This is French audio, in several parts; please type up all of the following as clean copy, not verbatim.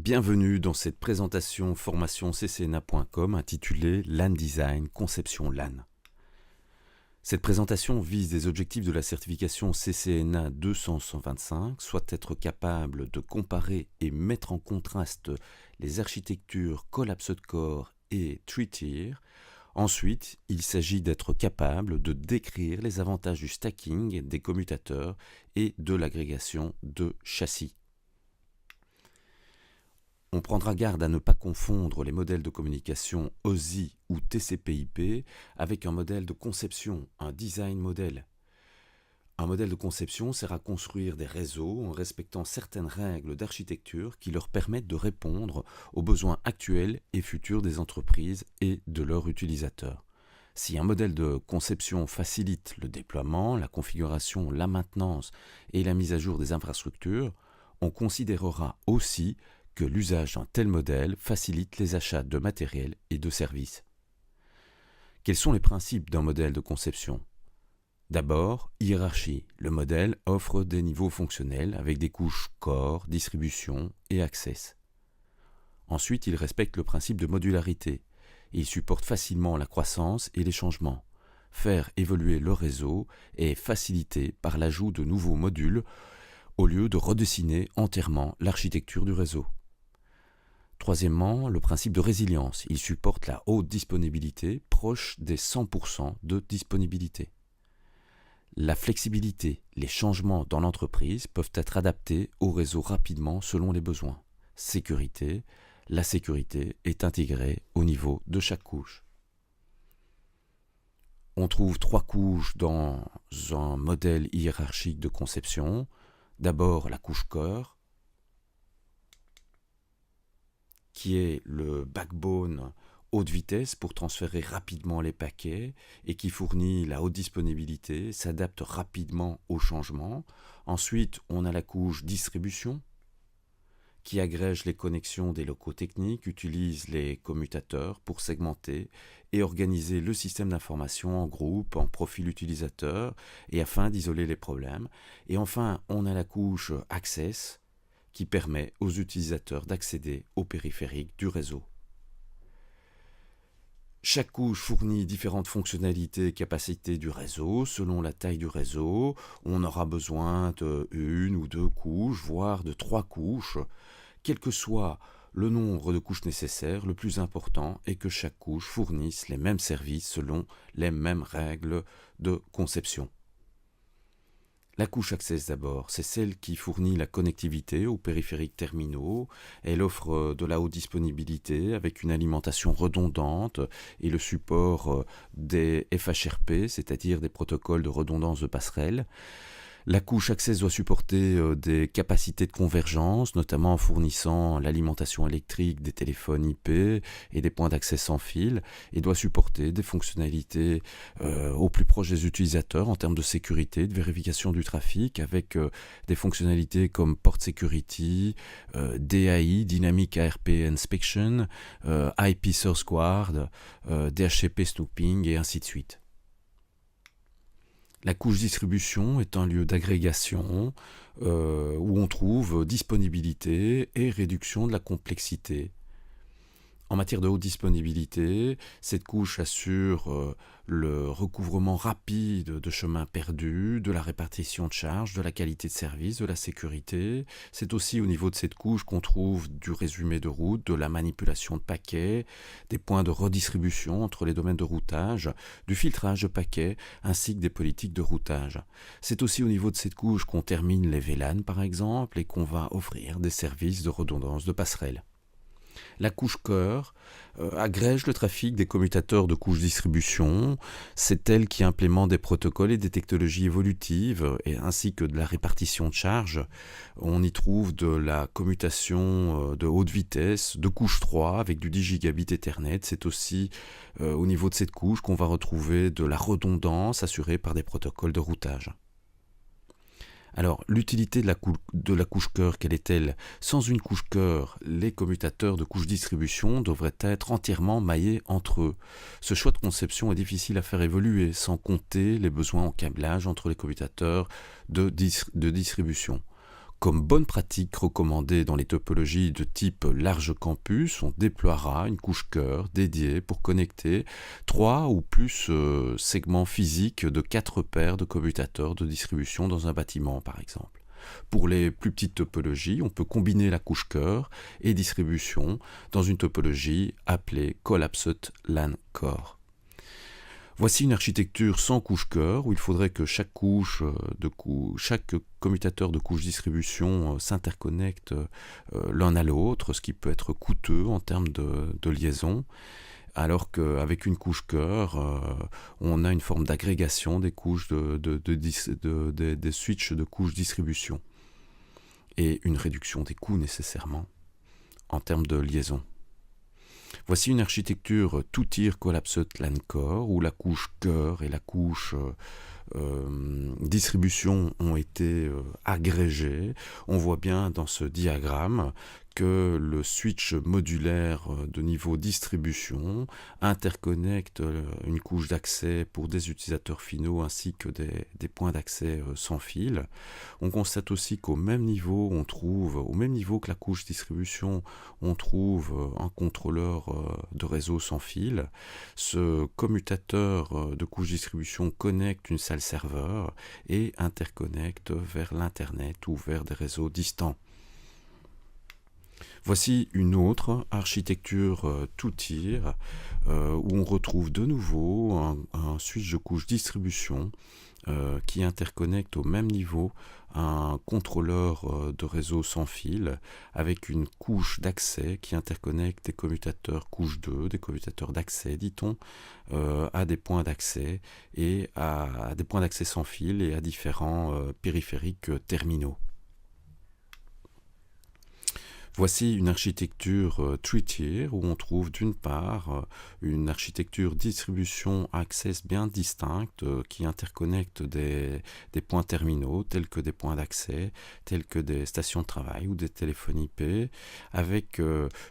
Bienvenue dans cette présentation formation ccna.com intitulée LAN Design, conception LAN. Cette présentation vise des objectifs de la certification CCNA 200-125, soit être capable de comparer et mettre en contraste les architectures Collapsed Core et Three-Tier. Ensuite, il s'agit d'être capable de décrire les avantages du stacking des commutateurs et de l'agrégation de châssis. On prendra garde à ne pas confondre les modèles de communication OSI ou TCP/IP avec un modèle de conception, un design model. Un modèle de conception sert à construire des réseaux en respectant certaines règles d'architecture qui leur permettent de répondre aux besoins actuels et futurs des entreprises et de leurs utilisateurs. Si un modèle de conception facilite le déploiement, la configuration, la maintenance et la mise à jour des infrastructures, on considérera aussi que l'usage d'un tel modèle facilite les achats de matériel et de services. Quels sont les principes d'un modèle de conception ? D'abord, hiérarchie. Le modèle offre des niveaux fonctionnels avec des couches core, distribution et access. Ensuite, il respecte le principe de modularité. Il supporte facilement la croissance et les changements. Faire évoluer le réseau est facilité par l'ajout de nouveaux modules au lieu de redessiner entièrement l'architecture du réseau. Troisièmement, le principe de résilience. Il supporte la haute disponibilité, proche des 100% de disponibilité. La flexibilité. Les changements dans l'entreprise peuvent être adaptés au réseau rapidement selon les besoins. Sécurité. La sécurité est intégrée au niveau de chaque couche. On trouve 3 couches dans un modèle hiérarchique de conception. D'abord, la couche core, qui est le backbone haute vitesse pour transférer rapidement les paquets et qui fournit la haute disponibilité, s'adapte rapidement aux changements. Ensuite, on a la couche distribution qui agrège les connexions des locaux techniques, utilise les commutateurs pour segmenter et organiser le système d'information en groupe, en profil utilisateur et afin d'isoler les problèmes. Et enfin, on a la couche access qui permet aux utilisateurs d'accéder aux périphériques du réseau. Chaque couche fournit différentes fonctionnalités et capacités du réseau. Selon la taille du réseau, on aura besoin de 1 ou 2 couches, voire de 3 couches. Quel que soit le nombre de couches nécessaires, le plus important est que chaque couche fournisse les mêmes services selon les mêmes règles de conception. La couche Access d'abord, c'est celle qui fournit la connectivité aux périphériques terminaux. Elle offre de la haute disponibilité avec une alimentation redondante et le support des FHRP, c'est-à-dire des protocoles de redondance de passerelle. La couche Access doit supporter des capacités de convergence, notamment en fournissant l'alimentation électrique des téléphones IP et des points d'accès sans fil, et doit supporter des fonctionnalités au plus proche des utilisateurs en termes de sécurité, de vérification du trafic, avec des fonctionnalités comme Port Security, DAI, Dynamic ARP Inspection, IP Source Guard, DHCP Snooping et ainsi de suite. La couche distribution est un lieu d'agrégation où on trouve disponibilité et réduction de la complexité. En matière de haute disponibilité, cette couche assure le recouvrement rapide de chemins perdus, de la répartition de charges, de la qualité de service, de la sécurité. C'est aussi au niveau de cette couche qu'on trouve du résumé de route, de la manipulation de paquets, des points de redistribution entre les domaines de routage, du filtrage de paquets, ainsi que des politiques de routage. C'est aussi au niveau de cette couche qu'on termine les VLAN par exemple et qu'on va offrir des services de redondance de passerelle. La couche cœur agrège le trafic des commutateurs de couche distribution. C'est elle qui implémente des protocoles et des technologies évolutives ainsi que de la répartition de charges. On y trouve de la commutation de haute vitesse, de couche 3 avec du 10 gigabits Ethernet. C'est aussi au niveau de cette couche qu'on va retrouver de la redondance assurée par des protocoles de routage. Alors, l'utilité de la couche cœur, quelle est-elle ? Sans une couche cœur, les commutateurs de couche distribution devraient être entièrement maillés entre eux. Ce choix de conception est difficile à faire évoluer, sans compter les besoins en câblage entre les commutateurs de distribution. Comme bonne pratique recommandée dans les topologies de type large campus, on déploiera une couche cœur dédiée pour connecter 3 ou plus segments physiques de 4 paires de commutateurs de distribution dans un bâtiment par exemple. Pour les plus petites topologies, on peut combiner la couche cœur et distribution dans une topologie appelée Collapsed LAN Core. Voici une architecture sans couche cœur où il faudrait que chaque commutateur de couche distribution s'interconnecte l'un à l'autre, ce qui peut être coûteux en termes de liaison, alors qu'avec une couche cœur, on a une forme d'agrégation des couches des switches de couche distribution et une réduction des coûts nécessairement en termes de liaison. Voici une architecture two-tier collapsed LAN core où la couche cœur et la couche distribution ont été agrégées. On voit bien dans ce diagramme que le switch modulaire de niveau distribution interconnecte une couche d'accès pour des utilisateurs finaux ainsi que des points d'accès sans fil. On constate aussi qu'au même niveau, au même niveau que la couche distribution, on trouve un contrôleur de réseau sans fil. Ce commutateur de couche distribution connecte une salle serveur et interconnecte vers l'internet ou vers des réseaux distants. Voici une autre architecture two-tier où on retrouve de nouveau un switch de couche distribution qui interconnecte au même niveau un contrôleur de réseau sans fil avec une couche d'accès qui interconnecte des commutateurs couche 2, des commutateurs d'accès, dit-on, à des points d'accès et à des points d'accès sans fil et à différents périphériques terminaux. Voici une architecture three-tier où on trouve d'une part une architecture distribution access bien distincte qui interconnecte des points terminaux tels que des points d'accès, tels que des stations de travail ou des téléphones IP, avec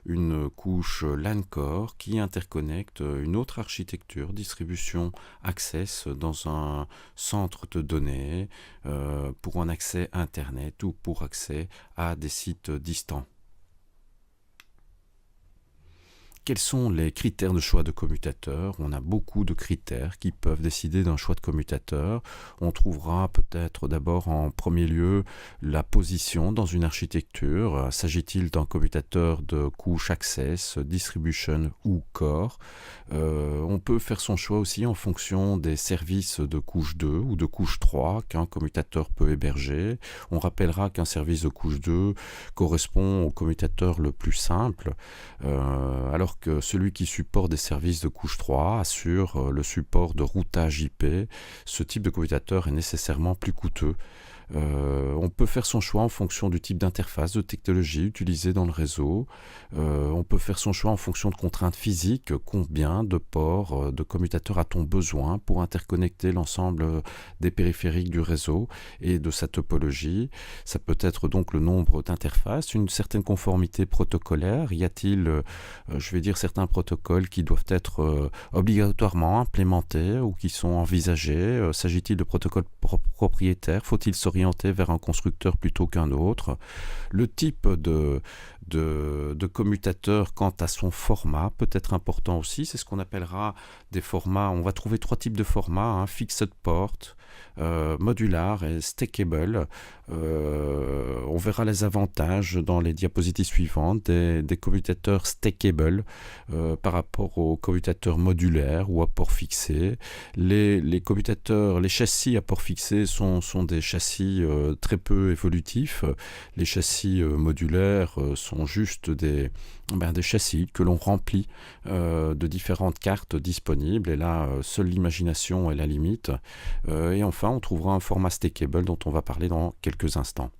une couche LAN core qui interconnecte une autre architecture distribution access dans un centre de données pour un accès Internet ou pour accès à des sites distants. Quels sont les critères de choix de commutateur? On a beaucoup de critères qui peuvent décider d'un choix de commutateur. On trouvera peut-être d'abord en premier lieu la position dans une architecture. S'agit-il d'un commutateur de couche access, distribution ou core? On peut faire son choix aussi en fonction des services de couche 2 ou de couche 3 qu'un commutateur peut héberger. On rappellera qu'un service de couche 2 correspond au commutateur le plus simple, alors que celui qui supporte des services de couche 3 assure le support de routage IP. Ce type de commutateur est nécessairement plus coûteux. On peut faire son choix en fonction du type d'interface, de technologie utilisée dans le réseau. On peut faire son choix en fonction de contraintes physiques. Combien de ports de commutateurs a-t-on besoin pour interconnecter l'ensemble des périphériques du réseau et de sa topologie? Ça peut être donc le nombre d'interfaces, une certaine conformité protocolaire. Y a-t-il, certains protocoles qui doivent être obligatoirement implémentés ou qui sont envisagés? S'agit-il de protocoles propriétaires? Faut-il s'orienter vers un constructeur plutôt qu'un autre? Le type de commutateur quant à son format peut être important aussi. C'est ce qu'on appellera des formats. On va trouver 3 types de formats, fixed port, modular et stackable. On verra les avantages dans les diapositives suivantes des commutateurs stackable par rapport aux commutateurs modulaires ou à port fixé. Les commutateurs, les châssis à port fixé sont des châssis très peu évolutifs. Les châssis modulaires sont juste des châssis que l'on remplit de différentes cartes disponibles, et là seule l'imagination est la limite. Et enfin on trouvera un format stackable dont on va parler dans quelques instants.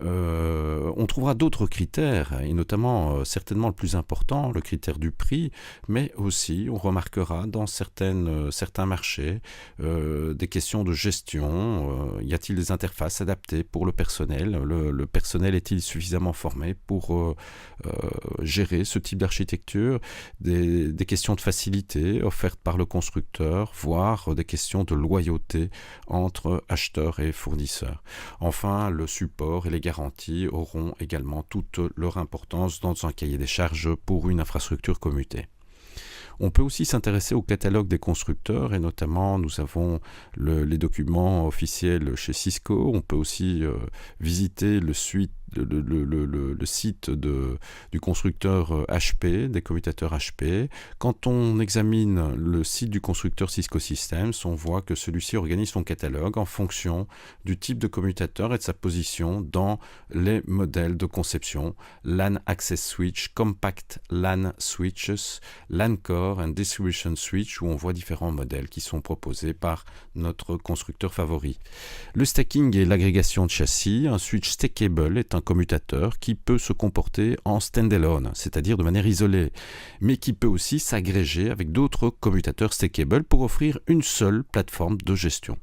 On trouvera d'autres critères, et notamment certainement le plus important, le critère du prix, mais aussi on remarquera dans certains marchés des questions de gestion. Y a-t-il des interfaces adaptées pour le personnel? Le personnel est-il suffisamment formé pour gérer ce type d'architecture? Des questions de facilité offertes par le constructeur, voire des questions de loyauté entre acheteurs et fournisseurs. Enfin, le support et les garanties auront également toute leur importance dans un cahier des charges pour une infrastructure commutée. On peut aussi s'intéresser au catalogue des constructeurs et notamment nous avons les documents officiels chez Cisco. On peut aussi visiter le site du constructeur HP, des commutateurs HP. Quand on examine le site du constructeur Cisco Systems, on voit que celui-ci organise son catalogue en fonction du type de commutateur et de sa position dans les modèles de conception LAN Access Switch, Compact LAN Switches, LAN Core and Distribution Switch, où on voit différents modèles qui sont proposés par notre constructeur favori. Le stacking et l'agrégation de châssis. Un switch stackable est un commutateur qui peut se comporter en standalone, c'est-à-dire de manière isolée, mais qui peut aussi s'agréger avec d'autres commutateurs stackable pour offrir une seule plateforme de gestion.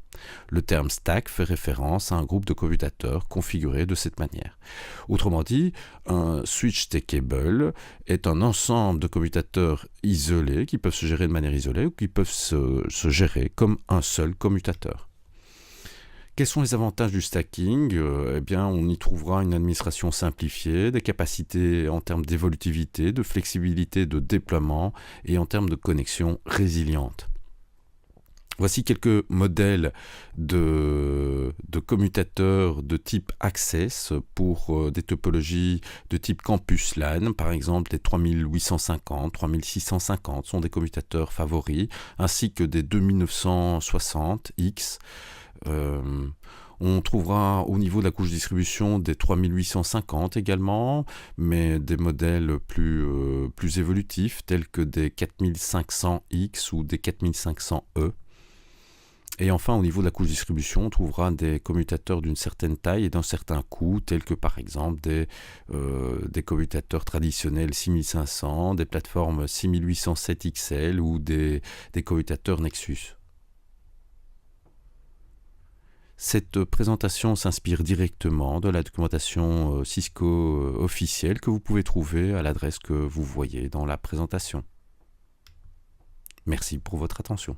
Le terme stack fait référence à un groupe de commutateurs configurés de cette manière. Autrement dit, un switch stackable est un ensemble de commutateurs isolés qui peuvent se gérer de manière isolée ou qui peuvent se gérer comme un seul commutateur. Quels sont les avantages du stacking ? Eh bien, on y trouvera une administration simplifiée, des capacités en termes d'évolutivité, de flexibilité de déploiement et en termes de connexion résiliente. Voici quelques modèles de commutateurs de type Access pour des topologies de type Campus LAN. Par exemple, les 3850, 3650 sont des commutateurs favoris, ainsi que des 2960X. On trouvera au niveau de la couche distribution des 3850 également, mais des modèles plus évolutifs tels que des 4500X ou des 4500E. Et enfin, au niveau de la couche distribution, on trouvera des commutateurs d'une certaine taille et d'un certain coût, tels que par exemple des commutateurs traditionnels 6500, des plateformes 6807XL ou des commutateurs Nexus. Cette présentation s'inspire directement de la documentation Cisco officielle que vous pouvez trouver à l'adresse que vous voyez dans la présentation. Merci pour votre attention.